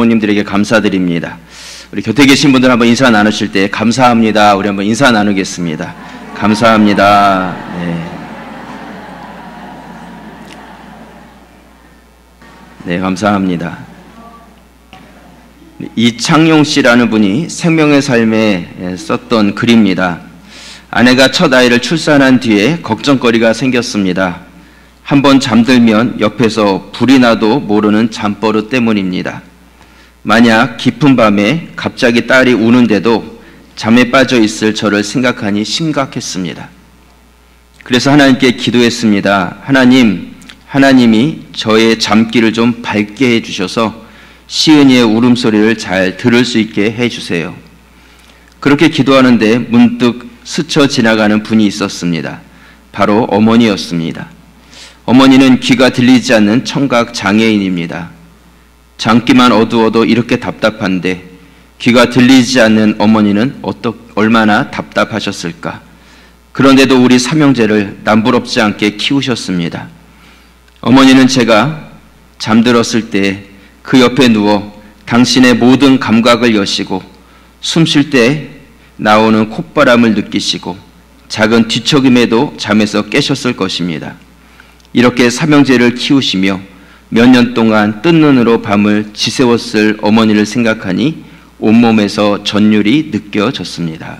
부모님들에게 감사드립니다. 우리 곁에 계신 분들 한번 인사 나누실 때 감사합니다. 우리 한번 인사 나누겠습니다. 감사합니다. 네, 감사합니다. 이창용 씨라는 분이 생명의 삶에 썼던 글입니다. 아내가 첫 아이를 출산한 뒤에 걱정거리가 생겼습니다. 한번 잠들면 옆에서 불이 나도 모르는 잠버릇 때문입니다. 만약 깊은 밤에 갑자기 딸이 우는데도 잠에 빠져 있을 저를 생각하니 심각했습니다. 그래서 하나님께 기도했습니다. 하나님이 저의 잠기를 좀 밝게 해주셔서 시은이의 울음소리를 잘 들을 수 있게 해주세요. 그렇게 기도하는데 문득 스쳐 지나가는 분이 있었습니다. 바로 어머니였습니다. 어머니는 귀가 들리지 않는 청각 장애인입니다. 장기만 어두워도 이렇게 답답한데 귀가 들리지 않는 어머니는 얼마나 답답하셨을까. 그런데도 우리 삼형제를 남부럽지 않게 키우셨습니다. 어머니는 제가 잠들었을 때 그 옆에 누워 당신의 모든 감각을 여시고 숨 쉴 때 나오는 콧바람을 느끼시고 작은 뒤척임에도 잠에서 깨셨을 것입니다. 이렇게 삼형제를 키우시며 몇 년 동안 뜬 눈으로 밤을 지새웠을 어머니를 생각하니 온몸에서 전율이 느껴졌습니다.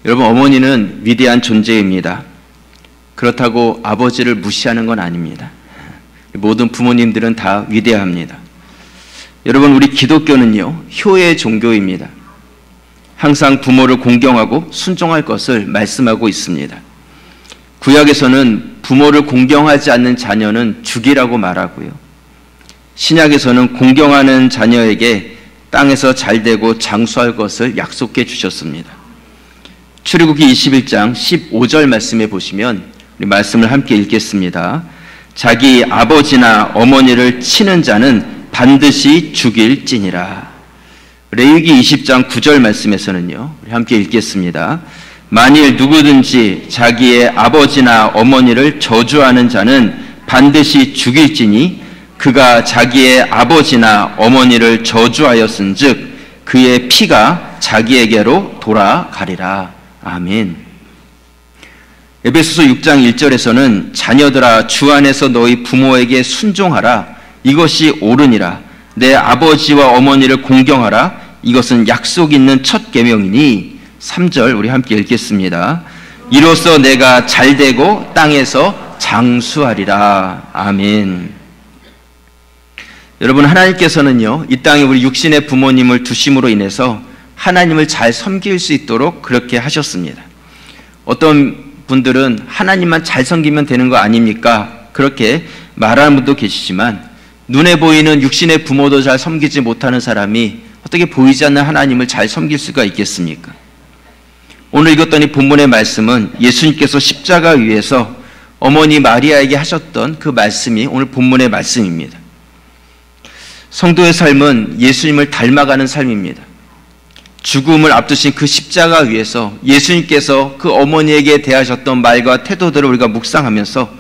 여러분, 어머니는 위대한 존재입니다. 그렇다고 아버지를 무시하는 건 아닙니다. 모든 부모님들은 다 위대합니다. 여러분, 우리 기독교는요, 효의 종교입니다. 항상 부모를 공경하고 순종할 것을 말씀하고 있습니다. 구약에서는 부모를 공경하지 않는 자녀는 죽이라고 말하고요. 신약에서는 공경하는 자녀에게 땅에서 잘되고 장수할 것을 약속해 주셨습니다. 출애굽기 21장 15절 말씀에 보시면 우리 말씀을 함께 읽겠습니다. 자기 아버지나 어머니를 치는 자는 반드시 죽일지니라. 레위기 20장 9절 말씀에서는요, 우리 함께 읽겠습니다. 만일 누구든지 자기의 아버지나 어머니를 저주하는 자는 반드시 죽일지니 그가 자기의 아버지나 어머니를 저주하였은즉 그의 피가 자기에게로 돌아가리라. 아멘. 에베소서 6장 1절에서는 자녀들아 주 안에서 너희 부모에게 순종하라. 이것이 옳으니라. 내 아버지와 어머니를 공경하라. 이것은 약속 있는 첫 계명이니. 3절 우리 함께 읽겠습니다. 이로써 내가 잘되고 땅에서 장수하리라. 아멘. 여러분, 하나님께서는요, 이 땅에 우리 육신의 부모님을 두심으로 인해서 하나님을 잘 섬길 수 있도록 그렇게 하셨습니다. 어떤 분들은 하나님만 잘 섬기면 되는 거 아닙니까? 그렇게 말하는 분도 계시지만 눈에 보이는 육신의 부모도 잘 섬기지 못하는 사람이 어떻게 보이지 않는 하나님을 잘 섬길 수가 있겠습니까? 오늘 읽었던 이 본문의 말씀은 예수님께서 십자가 위에서 어머니 마리아에게 하셨던 그 말씀이 오늘 본문의 말씀입니다. 성도의 삶은 예수님을 닮아가는 삶입니다. 죽음을 앞두신 그 십자가 위에서 예수님께서 그 어머니에게 대하셨던 말과 태도들을 우리가 묵상하면서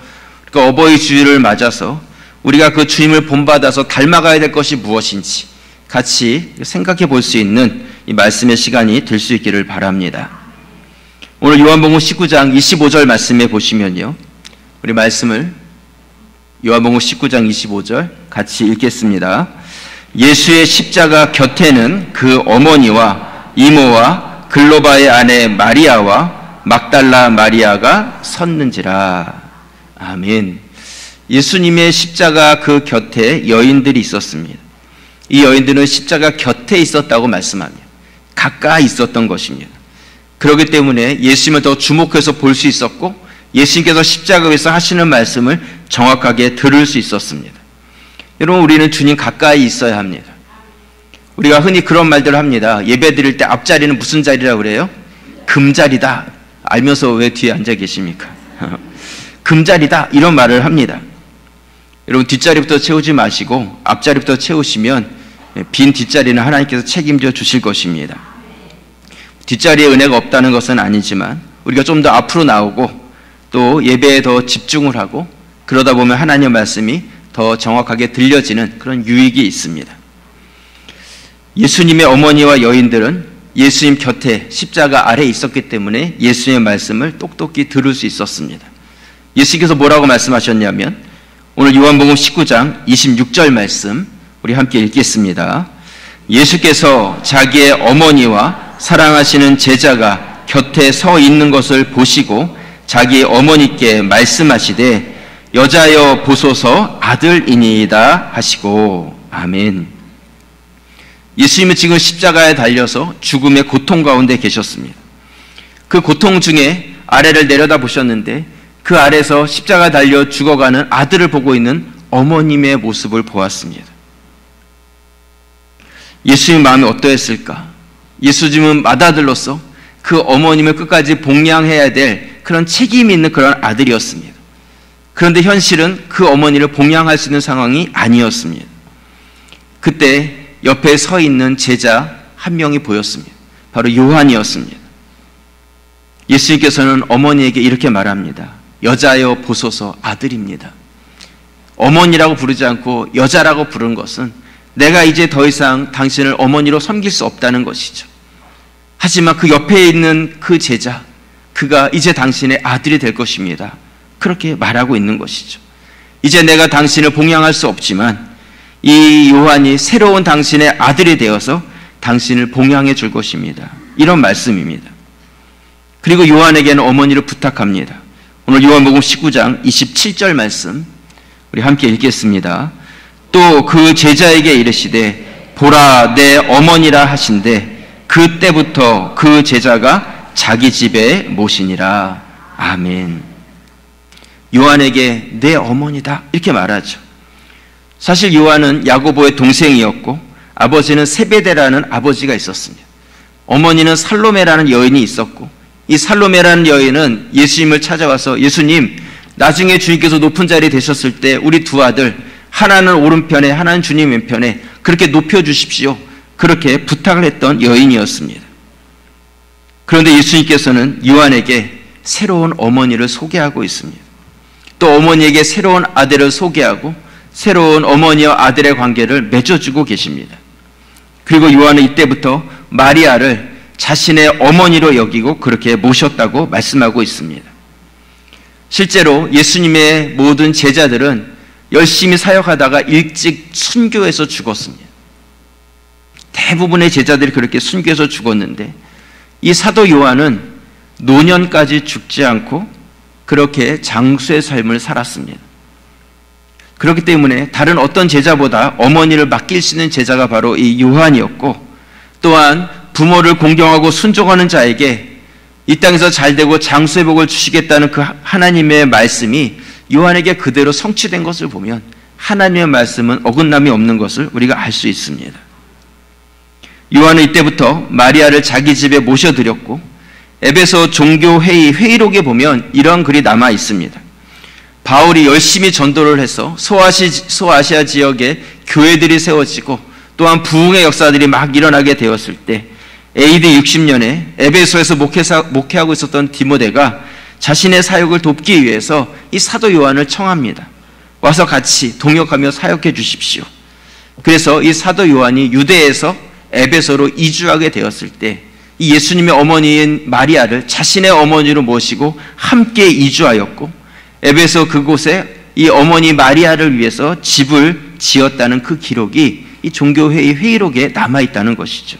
그 어버이 주일을 맞아서 우리가 그 주님을 본받아서 닮아가야 될 것이 무엇인지 같이 생각해 볼 수 있는 이 말씀의 시간이 될 수 있기를 바랍니다. 오늘 요한복음 19장 25절 말씀에 보시면요, 우리 말씀을 요한복음 19장 25절 같이 읽겠습니다. 예수의 십자가 곁에는 그 어머니와 이모와 글로바의 아내 마리아와 막달라 마리아가 섰는지라. 아멘. 예수님의 십자가 그 곁에 여인들이 있었습니다. 이 여인들은 십자가 곁에 있었다고 말씀합니다. 가까이 있었던 것입니다. 그렇기 때문에 예수님을 더 주목해서 볼 수 있었고 예수님께서 십자가 위에서 하시는 말씀을 정확하게 들을 수 있었습니다. 여러분, 우리는 주님 가까이 있어야 합니다. 우리가 흔히 그런 말들을 합니다. 예배 드릴 때 앞자리는 무슨 자리라고 그래요? 금자리다. 알면서 왜 뒤에 앉아 계십니까? 금자리다. 이런 말을 합니다. 여러분, 뒷자리부터 채우지 마시고 앞자리부터 채우시면 빈 뒷자리는 하나님께서 책임져 주실 것입니다. 뒷자리에 은혜가 없다는 것은 아니지만 우리가 좀 더 앞으로 나오고 또 예배에 더 집중을 하고 그러다 보면 하나님의 말씀이 더 정확하게 들려지는 그런 유익이 있습니다. 예수님의 어머니와 여인들은 예수님 곁에 십자가 아래에 있었기 때문에 예수님의 말씀을 똑똑히 들을 수 있었습니다. 예수님께서 뭐라고 말씀하셨냐면 오늘 요한복음 19장 26절 말씀 우리 함께 읽겠습니다. 예수께서 자기의 어머니와 사랑하시는 제자가 곁에 서 있는 것을 보시고 자기 어머니께 말씀하시되 여자여 보소서 아들이니이다 하시고 아멘. 예수님은 지금 십자가에 달려서 죽음의 고통 가운데 계셨습니다. 그 고통 중에 아래를 내려다 보셨는데 그 아래서 십자가에 달려 죽어가는 아들을 보고 있는 어머님의 모습을 보았습니다. 예수님 마음이 어떠했을까? 예수님은 맏아들로서 그 어머님을 끝까지 봉양해야 될 그런 책임이 있는 그런 아들이었습니다. 그런데 현실은 그 어머니를 봉양할 수 있는 상황이 아니었습니다. 그때 옆에 서 있는 제자 한 명이 보였습니다. 바로 요한이었습니다. 예수님께서는 어머니에게 이렇게 말합니다. 여자여 보소서 아들입니다. 어머니라고 부르지 않고 여자라고 부른 것은 내가 이제 더 이상 당신을 어머니로 섬길 수 없다는 것이죠. 하지만 그 옆에 있는 그 제자, 그가 이제 당신의 아들이 될 것입니다. 그렇게 말하고 있는 것이죠. 이제 내가 당신을 봉양할 수 없지만 이 요한이 새로운 당신의 아들이 되어서 당신을 봉양해 줄 것입니다. 이런 말씀입니다. 그리고 요한에게는 어머니를 부탁합니다. 오늘 요한복음 19장 27절 말씀 우리 함께 읽겠습니다. 또 그 제자에게 이르시되 보라 내 어머니라 하신대 그때부터 그 제자가 자기 집에 모시니라. 아멘. 요한에게 내 어머니다 이렇게 말하죠. 사실 요한은 야고보의 동생이었고 아버지는 세베대라는 아버지가 있었습니다. 어머니는 살로메라는 여인이 있었고 이 살로메라는 여인은 예수님을 찾아와서 예수님 나중에 주님께서 높은 자리에 되셨을 때 우리 두 아들 하나는 오른편에 하나는 주님 왼편에 그렇게 높여주십시오. 그렇게 부탁을 했던 여인이었습니다. 그런데 예수님께서는 요한에게 새로운 어머니를 소개하고 있습니다. 또 어머니에게 새로운 아들을 소개하고 새로운 어머니와 아들의 관계를 맺어주고 계십니다. 그리고 요한은 이때부터 마리아를 자신의 어머니로 여기고 그렇게 모셨다고 말씀하고 있습니다. 실제로 예수님의 모든 제자들은 열심히 사역하다가 일찍 순교해서 죽었습니다. 대부분의 제자들이 그렇게 순교해서 죽었는데 이 사도 요한은 노년까지 죽지 않고 그렇게 장수의 삶을 살았습니다. 그렇기 때문에 다른 어떤 제자보다 어머니를 맡길 수 있는 제자가 바로 이 요한이었고 또한 부모를 공경하고 순종하는 자에게 이 땅에서 잘되고 장수의 복을 주시겠다는 그 하나님의 말씀이 요한에게 그대로 성취된 것을 보면 하나님의 말씀은 어긋남이 없는 것을 우리가 알 수 있습니다. 요한은 이때부터 마리아를 자기 집에 모셔드렸고 에베소 종교회의록에 보면 이런 글이 남아 있습니다. 바울이 열심히 전도를 해서 소아시아 지역에 교회들이 세워지고 또한 부흥의 역사들이 막 일어나게 되었을 때 AD 60년에 에베소에서 목회하고 있었던 디모데가 자신의 사역을 돕기 위해서 이 사도 요한을 청합니다. 와서 같이 동역하며 사역해 주십시오. 그래서 이 사도 요한이 유대에서 에베소로 이주하게 되었을 때 이 예수님의 어머니인 마리아를 자신의 어머니로 모시고 함께 이주하였고 에베소 그곳에 이 어머니 마리아를 위해서 집을 지었다는 그 기록이 이 종교회의 회의록에 남아있다는 것이죠.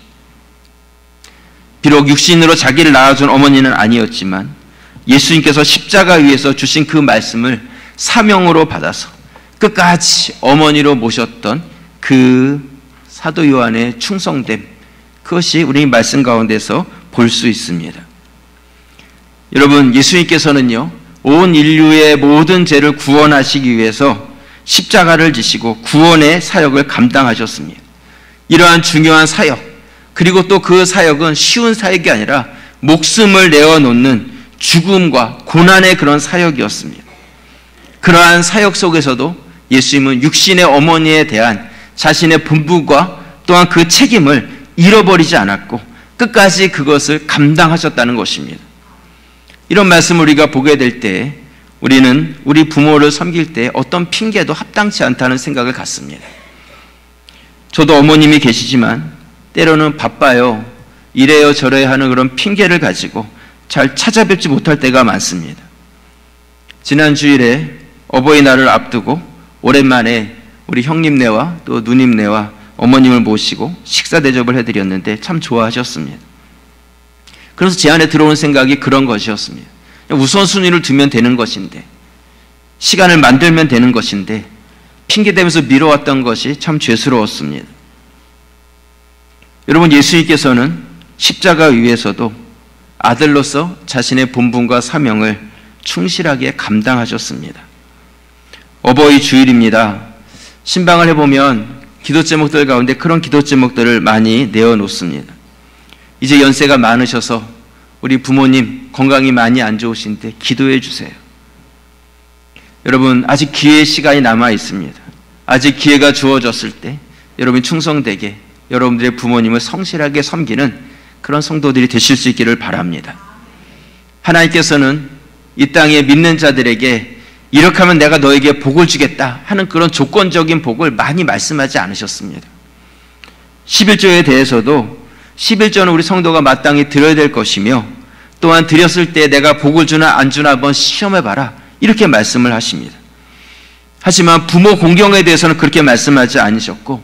비록 육신으로 자기를 낳아준 어머니는 아니었지만 예수님께서 십자가 위에서 주신 그 말씀을 사명으로 받아서 끝까지 어머니로 모셨던 그 사도 요한의 충성됨, 그것이 우리 말씀 가운데서 볼 수 있습니다. 여러분, 예수님께서는요 온 인류의 모든 죄를 구원하시기 위해서 십자가를 지시고 구원의 사역을 감당하셨습니다. 이러한 중요한 사역, 그리고 또 그 사역은 쉬운 사역이 아니라 목숨을 내어놓는 죽음과 고난의 그런 사역이었습니다. 그러한 사역 속에서도 예수님은 육신의 어머니에 대한 자신의 본분과 또한 그 책임을 잃어버리지 않았고 끝까지 그것을 감당하셨다는 것입니다. 이런 말씀을 우리가 보게 될 때 우리는 우리 부모를 섬길 때 어떤 핑계도 합당치 않다는 생각을 갖습니다. 저도 어머님이 계시지만 때로는 바빠요, 이래요 저래요 하는 그런 핑계를 가지고 잘 찾아뵙지 못할 때가 많습니다. 지난 주일에 어버이날을 앞두고 오랜만에 우리 형님네와 또 누님네와 어머님을 모시고 식사 대접을 해드렸는데 참 좋아하셨습니다. 그래서 제 안에 들어온 생각이 그런 것이었습니다. 우선순위를 두면 되는 것인데, 시간을 만들면 되는 것인데 핑계대면서 미뤄왔던 것이 참 죄스러웠습니다. 여러분, 예수님께서는 십자가 위에서도 아들로서 자신의 본분과 사명을 충실하게 감당하셨습니다. 어버이 주일입니다. 신방을 해보면 기도 제목들 가운데 그런 기도 제목들을 많이 내어놓습니다. 이제 연세가 많으셔서 우리 부모님 건강이 많이 안 좋으신데 기도해 주세요. 여러분, 아직 기회의 시간이 남아 있습니다. 아직 기회가 주어졌을 때 여러분이 충성되게 여러분들의 부모님을 성실하게 섬기는 그런 성도들이 되실 수 있기를 바랍니다. 하나님께서는 이 땅에 믿는 자들에게 이렇게 하면 내가 너에게 복을 주겠다 하는 그런 조건적인 복을 많이 말씀하지 않으셨습니다. 11조에 대해서도 11조는 우리 성도가 마땅히 드려야 될 것이며, 또한 드렸을 때 내가 복을 주나 안 주나 한번 시험해봐라, 이렇게 말씀을 하십니다. 하지만 부모 공경에 대해서는 그렇게 말씀하지 않으셨고,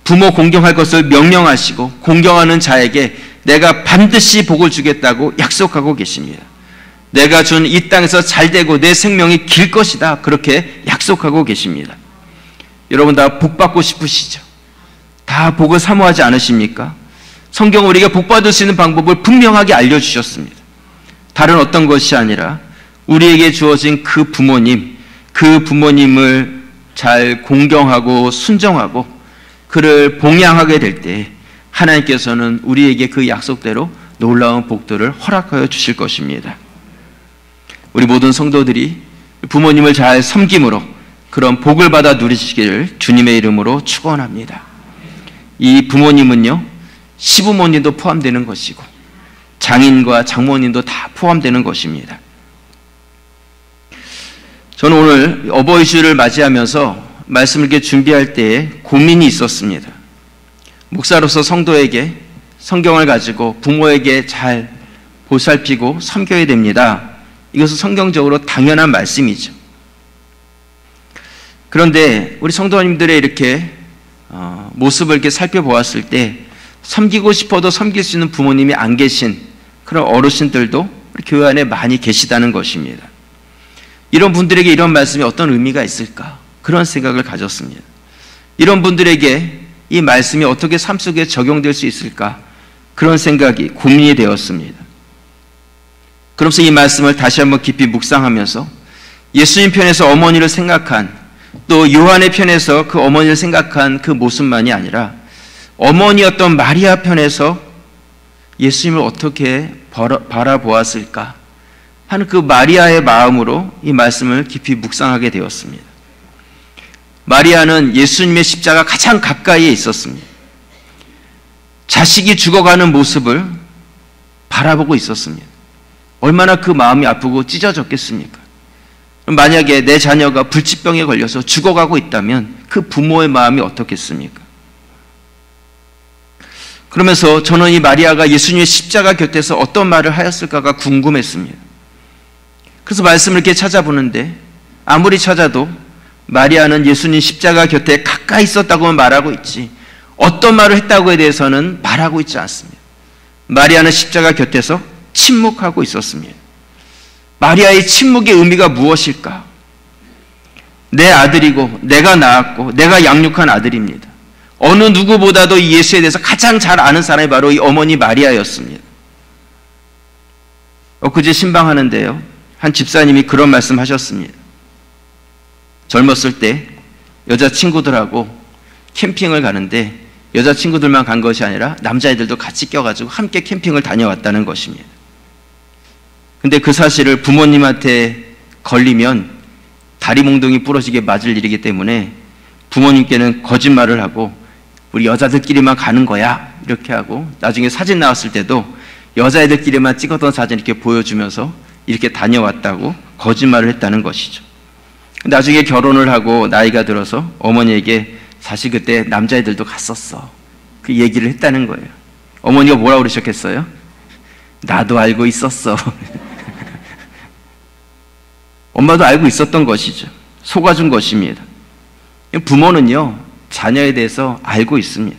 부모 공경할 것을 명령하시고 공경하는 자에게 내가 반드시 복을 주겠다고 약속하고 계십니다. 내가 준 이 땅에서 잘되고 내 생명이 길 것이다, 그렇게 약속하고 계십니다. 여러분 다 복 받고 싶으시죠? 다 복을 사모하지 않으십니까? 성경은 우리가 복 받을 수 있는 방법을 분명하게 알려주셨습니다. 다른 어떤 것이 아니라 우리에게 주어진 그 부모님을 잘 공경하고 순종하고 그를 봉양하게 될 때 하나님께서는 우리에게 그 약속대로 놀라운 복들을 허락하여 주실 것입니다. 우리 모든 성도들이 부모님을 잘 섬김으로 그런 복을 받아 누리시기를 주님의 이름으로 축원합니다. 이 부모님은요, 시부모님도 포함되는 것이고 장인과 장모님도 다 포함되는 것입니다. 저는 오늘 어버이 주일을 맞이하면서 말씀을 이렇게 준비할 때에 고민이 있었습니다. 목사로서 성도에게 성경을 가지고 부모에게 잘 보살피고 섬겨야 됩니다. 이것은 성경적으로 당연한 말씀이죠. 그런데 우리 성도님들의 이렇게 모습을 이렇게 살펴보았을 때 섬기고 싶어도 섬길 수 있는 부모님이 안 계신 그런 어르신들도 우리 교회 안에 많이 계시다는 것입니다. 이런 분들에게 이런 말씀이 어떤 의미가 있을까? 그런 생각을 가졌습니다. 이런 분들에게 이 말씀이 어떻게 삶 속에 적용될 수 있을까? 그런 생각이 고민이 되었습니다. 그러면서 이 말씀을 다시 한번 깊이 묵상하면서 예수님 편에서 어머니를 생각한, 또 요한의 편에서 그 어머니를 생각한 그 모습만이 아니라 어머니였던 마리아 편에서 예수님을 어떻게 바라보았을까 하는 그 마리아의 마음으로 이 말씀을 깊이 묵상하게 되었습니다. 마리아는 예수님의 십자가 가장 가까이에 있었습니다. 자식이 죽어가는 모습을 바라보고 있었습니다. 얼마나 그 마음이 아프고 찢어졌겠습니까? 만약에 내 자녀가 불치병에 걸려서 죽어가고 있다면 그 부모의 마음이 어떻겠습니까? 그러면서 저는 이 마리아가 예수님의 십자가 곁에서 어떤 말을 하였을까가 궁금했습니다. 그래서 말씀을 이렇게 찾아보는데 아무리 찾아도 마리아는 예수님 십자가 곁에 가까이 있었다고만 말하고 있지 어떤 말을 했다고에 대해서는 말하고 있지 않습니다. 마리아는 십자가 곁에서 침묵하고 있었습니다. 마리아의 침묵의 의미가 무엇일까? 내 아들이고 내가 낳았고 내가 양육한 아들입니다. 어느 누구보다도 이 예수에 대해서 가장 잘 아는 사람이 바로 이 어머니 마리아였습니다. 엊그제 신방하는데요, 한 집사님이 그런 말씀 하셨습니다. 젊었을 때 여자친구들하고 캠핑을 가는데 여자친구들만 간 것이 아니라 남자애들도 같이 껴가지고 함께 캠핑을 다녀왔다는 것입니다. 근데 그 사실을 부모님한테 걸리면 다리 몽둥이 부러지게 맞을 일이기 때문에 부모님께는 거짓말을 하고 우리 여자들끼리만 가는 거야 이렇게 하고, 나중에 사진 나왔을 때도 여자애들끼리만 찍었던 사진 이렇게 보여주면서 이렇게 다녀왔다고 거짓말을 했다는 것이죠. 나중에 결혼을 하고 나이가 들어서 어머니에게 사실 그때 남자애들도 갔었어, 그 얘기를 했다는 거예요. 어머니가 뭐라고 그러셨겠어요? 나도 알고 있었어. 엄마도 알고 있었던 것이죠. 속아준 것입니다. 부모는요, 자녀에 대해서 알고 있습니다.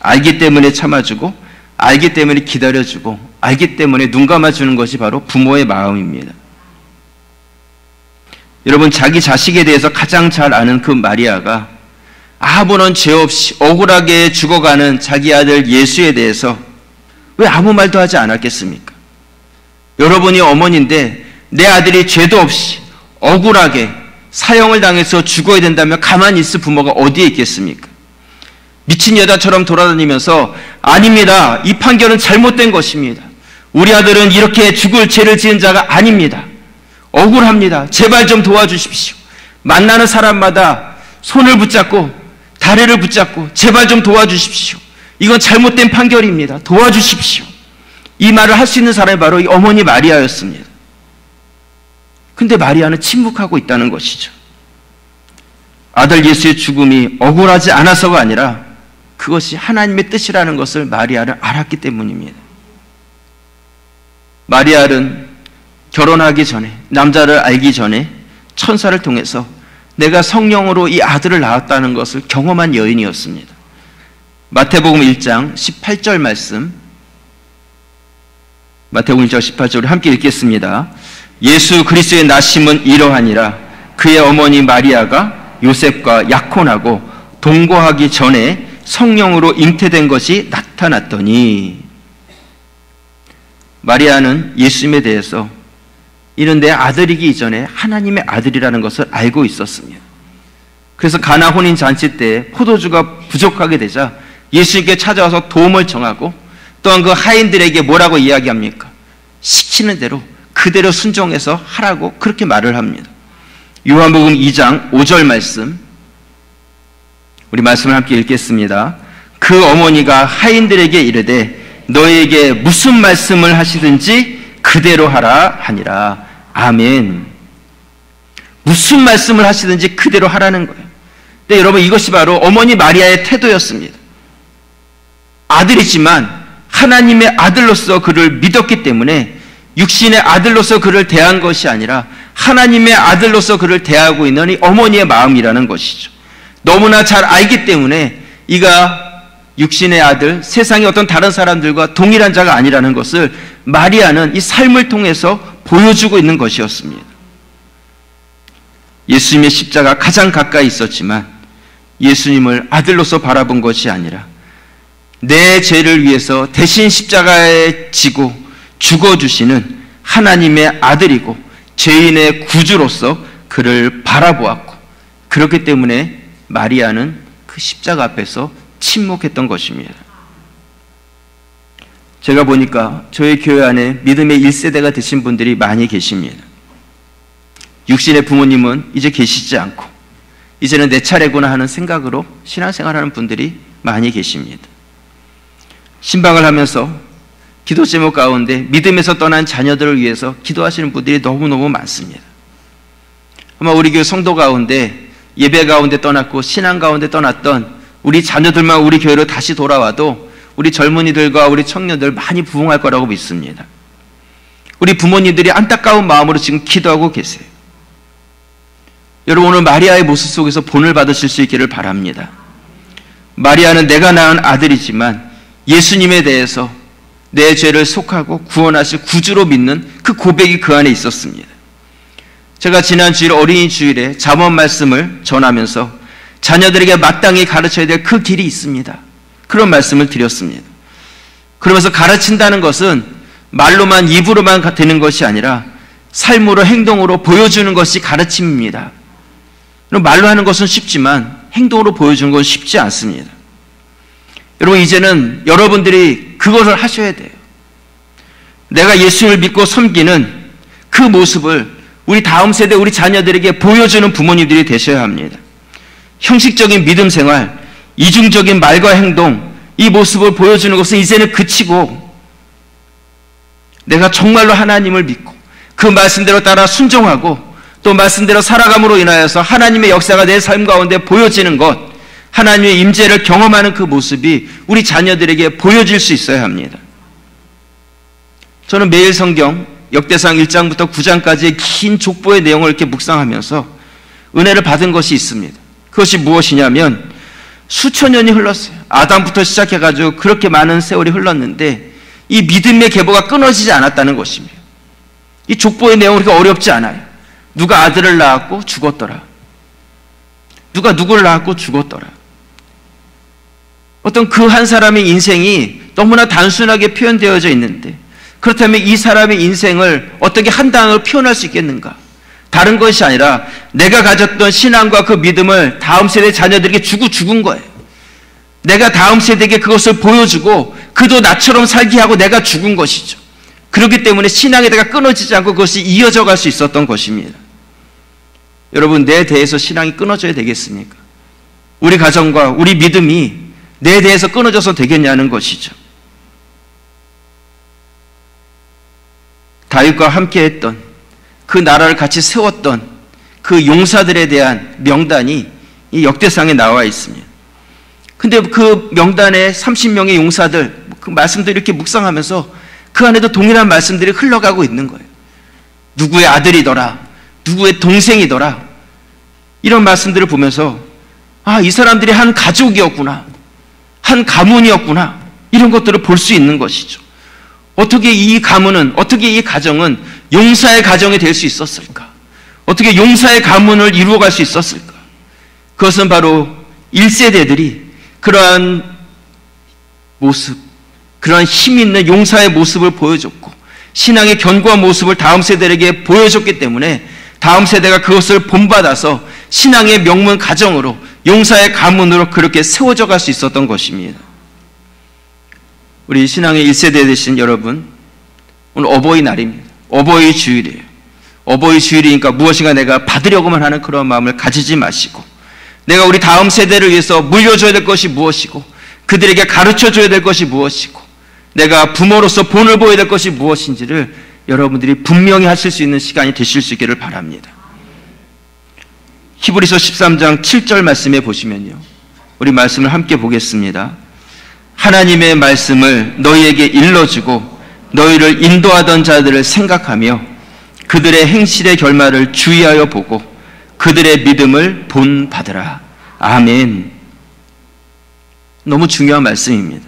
알기 때문에 참아주고, 알기 때문에 기다려주고, 알기 때문에 눈 감아주는 것이 바로 부모의 마음입니다. 여러분, 자기 자식에 대해서 가장 잘 아는 그 마리아가 아무런 죄 없이 억울하게 죽어가는 자기 아들 예수에 대해서 왜 아무 말도 하지 않았겠습니까? 여러분이 어머니인데 내 아들이 죄도 없이 억울하게 사형을 당해서 죽어야 된다면 가만히 있을 부모가 어디에 있겠습니까? 미친 여자처럼 돌아다니면서 아닙니다, 이 판결은 잘못된 것입니다, 우리 아들은 이렇게 죽을 죄를 지은 자가 아닙니다, 억울합니다, 제발 좀 도와주십시오, 만나는 사람마다 손을 붙잡고 다리를 붙잡고 제발 좀 도와주십시오, 이건 잘못된 판결입니다, 도와주십시오, 이 말을 할 수 있는 사람이 바로 이 어머니 마리아였습니다. 근데 마리아는 침묵하고 있다는 것이죠. 아들 예수의 죽음이 억울하지 않아서가 아니라 그것이 하나님의 뜻이라는 것을 마리아는 알았기 때문입니다. 마리아는 결혼하기 전에, 남자를 알기 전에 천사를 통해서 내가 성령으로 이 아들을 낳았다는 것을 경험한 여인이었습니다. 마태복음 1장 18절 말씀, 마태복음 1장 18절을 함께 읽겠습니다. 예수 그리스도의 나심은 이러하니라. 그의 어머니 마리아가 요셉과 약혼하고 동거하기 전에 성령으로 잉태된 것이 나타났더니. 마리아는 예수님에 대해서 이는 내 아들이기 이전에 하나님의 아들이라는 것을 알고 있었습니다. 그래서 가나 혼인 잔치 때 포도주가 부족하게 되자 예수님께 찾아와서 도움을 청하고, 또한 그 하인들에게 뭐라고 이야기합니까? 시키는 대로 그대로 순종해서 하라고 그렇게 말을 합니다. 요한복음 2장 5절 말씀, 우리 말씀을 함께 읽겠습니다. 그 어머니가 하인들에게 이르되 너희에게 무슨 말씀을 하시든지 그대로 하라 하니라. 아멘. 무슨 말씀을 하시든지 그대로 하라는 거예요. 근데 여러분, 이것이 바로 어머니 마리아의 태도였습니다. 아들이지만 하나님의 아들로서 그를 믿었기 때문에 육신의 아들로서 그를 대한 것이 아니라 하나님의 아들로서 그를 대하고 있는 이 어머니의 마음이라는 것이죠. 너무나 잘 알기 때문에 이가 육신의 아들, 세상의 어떤 다른 사람들과 동일한 자가 아니라는 것을 마리아는 이 삶을 통해서 보여주고 있는 것이었습니다. 예수님의 십자가 가장 가까이 있었지만 예수님을 아들로서 바라본 것이 아니라 내 죄를 위해서 대신 십자가에 지고 죽어주시는 하나님의 아들이고 죄인의 구주로서 그를 바라보았고, 그렇기 때문에 마리아는 그 십자가 앞에서 침묵했던 것입니다. 제가 보니까 저희 교회 안에 믿음의 1세대가 되신 분들이 많이 계십니다. 육신의 부모님은 이제 계시지 않고 이제는 내 차례구나 하는 생각으로 신앙생활하는 분들이 많이 계십니다. 신방을 하면서 기도 제목 가운데 믿음에서 떠난 자녀들을 위해서 기도하시는 분들이 너무너무 많습니다. 아마 우리 교회 성도 가운데 예배 가운데 떠났고 신앙 가운데 떠났던 우리 자녀들만 우리 교회로 다시 돌아와도 우리 젊은이들과 우리 청년들 많이 부흥할 거라고 믿습니다. 우리 부모님들이 안타까운 마음으로 지금 기도하고 계세요. 여러분, 오늘 마리아의 모습 속에서 본을 받으실 수 있기를 바랍니다. 마리아는 내가 낳은 아들이지만 예수님에 대해서 내 죄를 속하고 구원하실 구주로 믿는 그 고백이 그 안에 있었습니다. 제가 지난 주일 어린이 주일에 잠언 말씀을 전하면서 자녀들에게 마땅히 가르쳐야 될 그 길이 있습니다, 그런 말씀을 드렸습니다. 그러면서 가르친다는 것은 말로만, 입으로만 되는 것이 아니라 삶으로, 행동으로 보여주는 것이 가르침입니다. 말로 하는 것은 쉽지만 행동으로 보여주는 건 쉽지 않습니다. 여러분, 이제는 여러분들이 그것을 하셔야 돼요. 내가 예수를 믿고 섬기는 그 모습을 우리 다음 세대, 우리 자녀들에게 보여주는 부모님들이 되셔야 합니다. 형식적인 믿음 생활, 이중적인 말과 행동, 이 모습을 보여주는 것은 이제는 그치고 내가 정말로 하나님을 믿고 그 말씀대로 따라 순종하고 또 말씀대로 살아감으로 인하여서 하나님의 역사가 내 삶 가운데 보여지는 것, 하나님의 임재를 경험하는 그 모습이 우리 자녀들에게 보여질 수 있어야 합니다. 저는 매일 성경 역대상 1장부터 9장까지의 긴 족보의 내용을 이렇게 묵상하면서 은혜를 받은 것이 있습니다. 그것이 무엇이냐면 수천 년이 흘렀어요. 아담부터 시작해가지고 그렇게 많은 세월이 흘렀는데 이 믿음의 계보가 끊어지지 않았다는 것입니다. 이 족보의 내용은 그렇게 어렵지 않아요. 누가 아들을 낳았고 죽었더라. 누가 누구를 낳았고 죽었더라. 어떤 그 한 사람의 인생이 너무나 단순하게 표현되어져 있는데 그렇다면 이 사람의 인생을 어떻게 한 단어로 표현할 수 있겠는가? 다른 것이 아니라 내가 가졌던 신앙과 그 믿음을 다음 세대 자녀들에게 주고 죽은 거예요. 내가 다음 세대에게 그것을 보여주고 그도 나처럼 살게 하고 내가 죽은 것이죠. 그렇기 때문에 신앙의 대가 끊어지지 않고 그것이 이어져 갈 수 있었던 것입니다. 여러분, 내 대해서 신앙이 끊어져야 되겠습니까? 우리 가정과 우리 믿음이 내 대해서 끊어져서 되겠냐는 것이죠. 다윗과 함께했던 그 나라를 같이 세웠던 그 용사들에 대한 명단이 이 역대상에 나와 있습니다. 근데 그 명단에 30명의 용사들, 그 말씀들을 이렇게 묵상하면서 그 안에도 동일한 말씀들이 흘러가고 있는 거예요. 누구의 아들이더라, 누구의 동생이더라, 이런 말씀들을 보면서 아, 이 사람들이 한 가족이었구나, 한 가문이었구나, 이런 것들을 볼 수 있는 것이죠. 어떻게 이 가문은, 어떻게 이 가정은 용사의 가정이 될 수 있었을까? 어떻게 용사의 가문을 이루어갈 수 있었을까? 그것은 바로 1세대들이 그러한 모습, 그러한 힘 있는 용사의 모습을 보여줬고 신앙의 견고한 모습을 다음 세대에게 보여줬기 때문에 다음 세대가 그것을 본받아서 신앙의 명문 가정으로, 용사의 가문으로 그렇게 세워져 갈 수 있었던 것입니다. 우리 신앙의 1세대 되신 여러분, 오늘 어버이날입니다. 어버이 주일이에요. 어버이 주일이니까 무엇인가 내가 받으려고만 하는 그런 마음을 가지지 마시고 내가 우리 다음 세대를 위해서 물려줘야 될 것이 무엇이고 그들에게 가르쳐줘야 될 것이 무엇이고 내가 부모로서 본을 보여야 될 것이 무엇인지를 여러분들이 분명히 하실 수 있는 시간이 되실 수 있기를 바랍니다. 히브리서 13장 7절 말씀에 보시면요, 우리 말씀을 함께 보겠습니다. 하나님의 말씀을 너희에게 일러주고 너희를 인도하던 자들을 생각하며 그들의 행실의 결말을 주의하여 보고 그들의 믿음을 본받으라. 아멘. 너무 중요한 말씀입니다.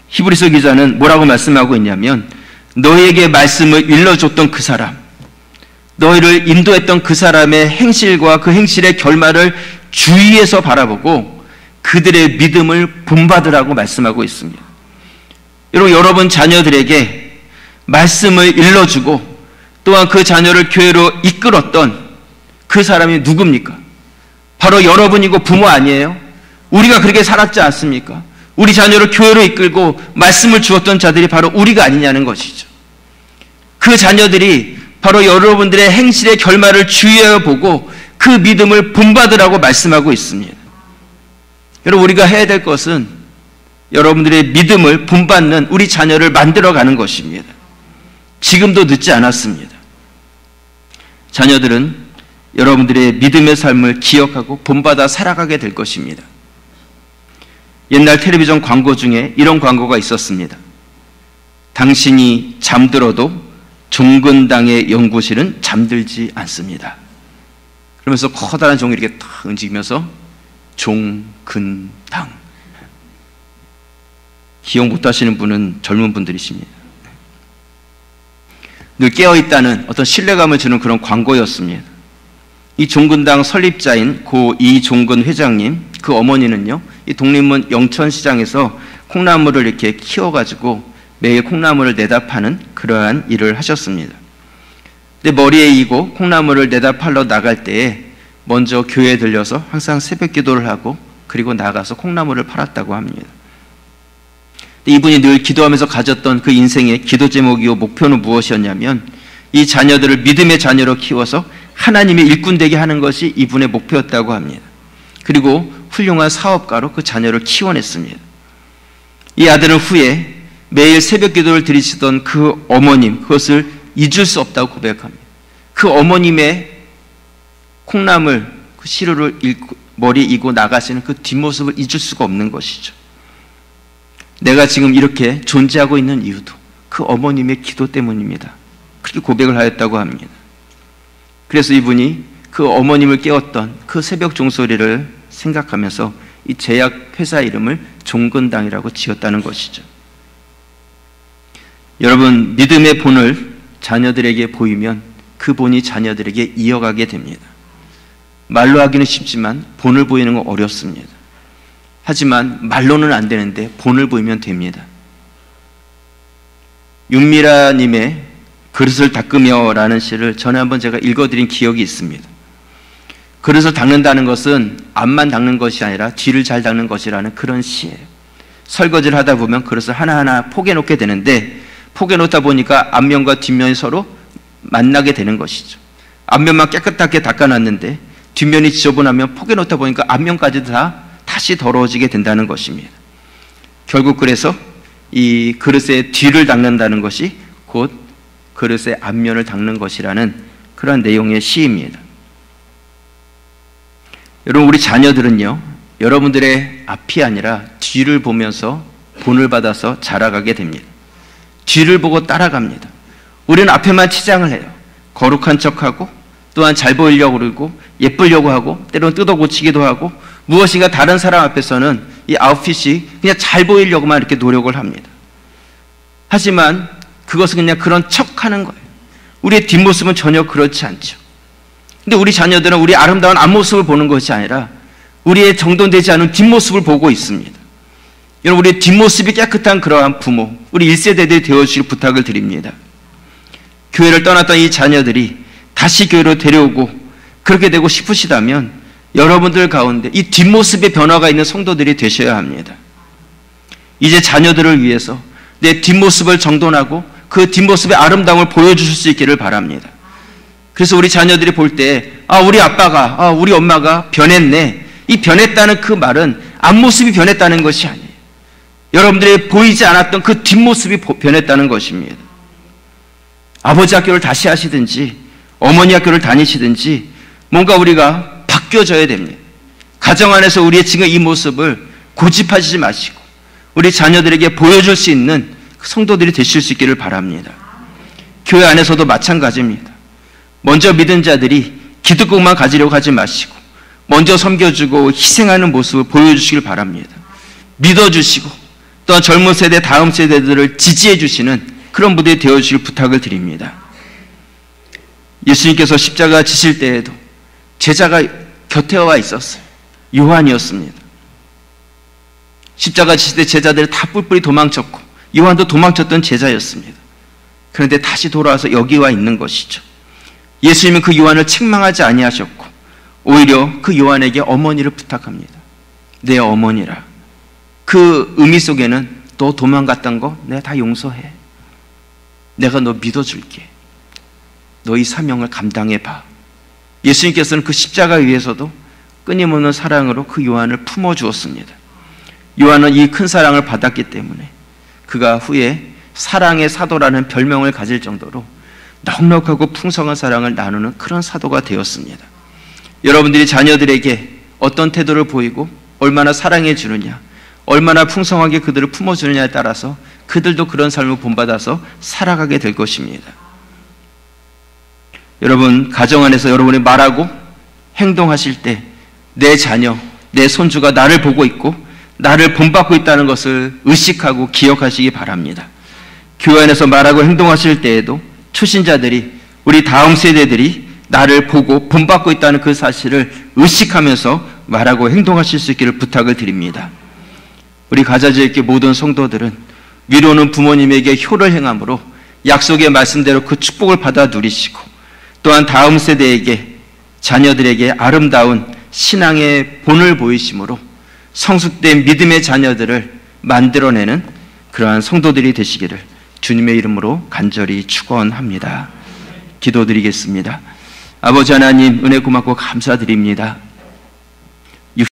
히브리서 기자는 뭐라고 말씀하고 있냐면 너희에게 말씀을 일러줬던 그 사람, 너희를 인도했던 그 사람의 행실과 그 행실의 결말을 주의해서 바라보고 그들의 믿음을 본받으라고 말씀하고 있습니다. 여러분 자녀들에게 말씀을 일러주고 또한 그 자녀를 교회로 이끌었던 그 사람이 누굽니까? 바로 여러분이고 부모 아니에요? 우리가 그렇게 살았지 않습니까? 우리 자녀를 교회로 이끌고 말씀을 주었던 자들이 바로 우리가 아니냐는 것이죠. 그 자녀들이 바로 여러분들의 행실의 결말을 주의하여 보고 그 믿음을 본받으라고 말씀하고 있습니다. 여러분, 우리가 해야 될 것은 여러분들의 믿음을 본받는 우리 자녀를 만들어가는 것입니다. 지금도 늦지 않았습니다. 자녀들은 여러분들의 믿음의 삶을 기억하고 본받아 살아가게 될 것입니다. 옛날 텔레비전 광고 중에 이런 광고가 있었습니다. 당신이 잠들어도 종근당의 연구실은 잠들지 않습니다. 그러면서 커다란 종이 이렇게 탁 움직이면서 종근당. 기억 못하시는 분은 젊은 분들이십니다. 늘 깨어있다는 어떤 신뢰감을 주는 그런 광고였습니다. 이 종근당 설립자인 고 이종근 회장님, 그 어머니는요, 이 독립문 영천시장에서 콩나물을 이렇게 키워가지고 매일 콩나물을 내다 파는 그러한 일을 하셨습니다. 근데 머리에 이고 콩나물을 내다 팔러 나갈 때에 먼저 교회에 들려서 항상 새벽 기도를 하고 그리고 나가서 콩나물을 팔았다고 합니다. 이분이 늘 기도하면서 가졌던 그 인생의 기도 제목이요 목표는 무엇이었냐면 이 자녀들을 믿음의 자녀로 키워서 하나님의 일꾼 되게 하는 것이 이분의 목표였다고 합니다. 그리고 훌륭한 사업가로 그 자녀를 키워냈습니다. 이 아들은 후에 매일 새벽 기도를 드리시던 그 어머님, 그것을 잊을 수 없다고 고백합니다. 그 어머님의 콩나물, 그 시루를 머리에 이고 나가시는 그 뒷모습을 잊을 수가 없는 것이죠. 내가 지금 이렇게 존재하고 있는 이유도 그 어머님의 기도 때문입니다. 그렇게 고백을 하였다고 합니다. 그래서 이분이 그 어머님을 깨웠던 그 새벽 종소리를 생각하면서 이 제약회사 이름을 종근당이라고 지었다는 것이죠. 여러분, 믿음의 본을 자녀들에게 보이면 그 본이 자녀들에게 이어가게 됩니다. 말로 하기는 쉽지만 본을 보이는 건 어렵습니다. 하지만 말로는 안 되는데 본을 보이면 됩니다. 윤미라님의 그릇을 닦으며라는 시를 전에 한번 제가 읽어드린 기억이 있습니다. 그릇을 닦는다는 것은 앞만 닦는 것이 아니라 뒤를 잘 닦는 것이라는 그런 시예요. 설거지를 하다 보면 그릇을 하나하나 포개놓게 되는데 포개놓다 보니까 앞면과 뒷면이 서로 만나게 되는 것이죠. 앞면만 깨끗하게 닦아놨는데 뒷면이 지저분하면 포개놓다 보니까 앞면까지도 다시 더러워지게 된다는 것입니다. 결국 그래서 이 그릇의 뒤를 닦는다는 것이 곧 그릇의 앞면을 닦는 것이라는 그런 내용의 시입니다. 여러분, 우리 자녀들은요, 여러분들의 앞이 아니라 뒤를 보면서 본을 받아서 자라가게 됩니다. 뒤를 보고 따라갑니다. 우리는 앞에만 치장을 해요. 거룩한 척하고 또한 잘 보이려고 그러고 예쁘려고 하고 때로는 뜯어고치기도 하고 무엇인가 다른 사람 앞에서는 이 아웃핏이 그냥 잘 보이려고만 이렇게 노력을 합니다. 하지만 그것은 그냥 그런 척하는 거예요. 우리의 뒷모습은 전혀 그렇지 않죠. 근데 우리 자녀들은 우리 아름다운 앞모습을 보는 것이 아니라 우리의 정돈되지 않은 뒷모습을 보고 있습니다. 여러분, 우리의 뒷모습이 깨끗한 그러한 부모, 우리 1세대들이 되어주시길 부탁을 드립니다. 교회를 떠났던 이 자녀들이 다시 교회로 데려오고 그렇게 되고 싶으시다면 여러분들 가운데 이 뒷모습의 변화가 있는 성도들이 되셔야 합니다. 이제 자녀들을 위해서 내 뒷모습을 정돈하고 그 뒷모습의 아름다움을 보여주실 수 있기를 바랍니다. 그래서 우리 자녀들이 볼 때 우리 아빠가, 우리 엄마가 변했네. 이 변했다는 그 말은 앞모습이 변했다는 것이 아니에요. 여러분들이 보이지 않았던 그 뒷모습이 변했다는 것입니다. 아버지 학교를 다시 하시든지 어머니 학교를 다니시든지 뭔가 우리가 바뀌어져야 됩니다. 가정 안에서 우리의 지금 이 모습을 고집하시지 마시고 우리 자녀들에게 보여줄 수 있는 성도들이 되실 수 있기를 바랍니다. 교회 안에서도 마찬가지입니다. 먼저 믿은 자들이 기득권만 가지려고 하지 마시고 먼저 섬겨주고 희생하는 모습을 보여주시길 바랍니다. 믿어주시고 또한 젊은 세대, 다음 세대들을 지지해 주시는 그런 분들이 되어주실 부탁을 드립니다. 예수님께서 십자가 지실 때에도 제자가 곁에 와 있었어요. 요한이었습니다. 십자가 지실 때 제자들이 다 뿔뿔이 도망쳤고 요한도 도망쳤던 제자였습니다. 그런데 다시 돌아와서 여기 와 있는 것이죠. 예수님은 그 요한을 책망하지 아니하셨고 오히려 그 요한에게 어머니를 부탁합니다. 내 어머니라. 그 의미 속에는 너 도망갔던 거 내가 다 용서해. 내가 너 믿어줄게. 너 이 사명을 감당해봐. 예수님께서는 그 십자가 위에서도 끊임없는 사랑으로 그 요한을 품어주었습니다. 요한은 이 큰 사랑을 받았기 때문에 그가 후에 사랑의 사도라는 별명을 가질 정도로 넉넉하고 풍성한 사랑을 나누는 그런 사도가 되었습니다. 여러분들이 자녀들에게 어떤 태도를 보이고 얼마나 사랑해 주느냐, 얼마나 풍성하게 그들을 품어주느냐에 따라서 그들도 그런 삶을 본받아서 살아가게 될 것입니다. 여러분, 가정 안에서 여러분이 말하고 행동하실 때 내 자녀, 내 손주가 나를 보고 있고 나를 본받고 있다는 것을 의식하고 기억하시기 바랍니다. 교회 안에서 말하고 행동하실 때에도 초신자들이, 우리 다음 세대들이 나를 보고 본받고 있다는 그 사실을 의식하면서 말하고 행동하실 수 있기를 부탁을 드립니다. 우리 가자지교회 모든 성도들은 위로는 부모님에게 효를 행함으로 약속의 말씀대로 그 축복을 받아 누리시고 또한 다음 세대에게, 자녀들에게 아름다운 신앙의 본을 보이심으로 성숙된 믿음의 자녀들을 만들어내는 그러한 성도들이 되시기를 주님의 이름으로 간절히 축원합니다. 기도드리겠습니다. 아버지 하나님, 은혜 고맙고 감사드립니다.